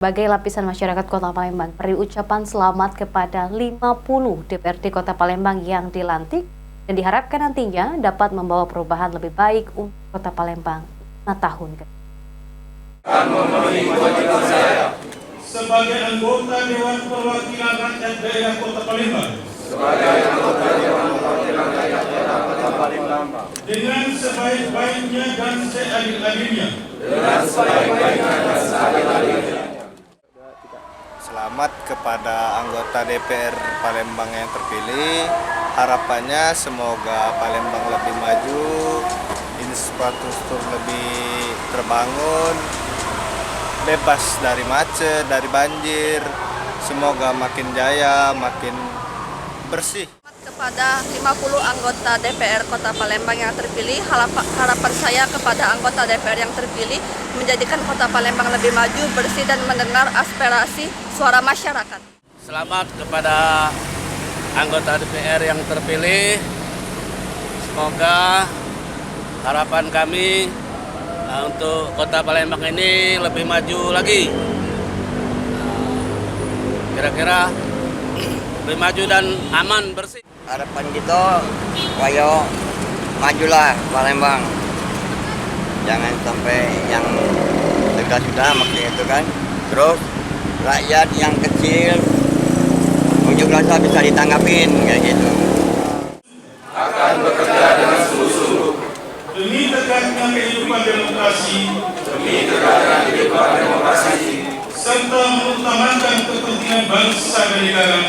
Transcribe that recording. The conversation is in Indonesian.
Sebagai lapisan masyarakat Kota Palembang, beri ucapan selamat kepada 50 DPRD Kota Palembang yang dilantik dan diharapkan nantinya dapat membawa perubahan lebih baik untuk Kota Palembang 5 tahun ke depan. Akan memenuhi kewajiban saya sebagai anggota Dewan Perwakilan Rakyat Daerah Kota Palembang dengan sebaik-baiknya dan seadil-adilnya. Selamat kepada anggota DPR Palembang yang terpilih. Harapannya semoga Palembang lebih maju, infrastruktur lebih terbangun, bebas dari macet, dari banjir. Semoga makin jaya, makin bersih. Kepada 50 anggota DPR Kota Palembang yang terpilih, harapan saya kepada anggota DPR yang terpilih menjadikan Kota Palembang lebih maju, bersih, dan mendengar aspirasi suara masyarakat. Selamat kepada anggota DPR yang terpilih. Semoga harapan kami untuk Kota Palembang ini lebih maju lagi. Kira-kira lebih maju dan aman, bersih. Harapan kita, ayo majulah Palembang. Jangan sampai yang sudah maksudnya itu kan. Terus rakyat yang kecil unjuk rasa bisa ditanggapin kayak gitu. Akan bekerja dengan sungguh-sungguh demi tegaknya kehidupan demokrasi, serta mengutamakan kepentingan bangsa dan negara.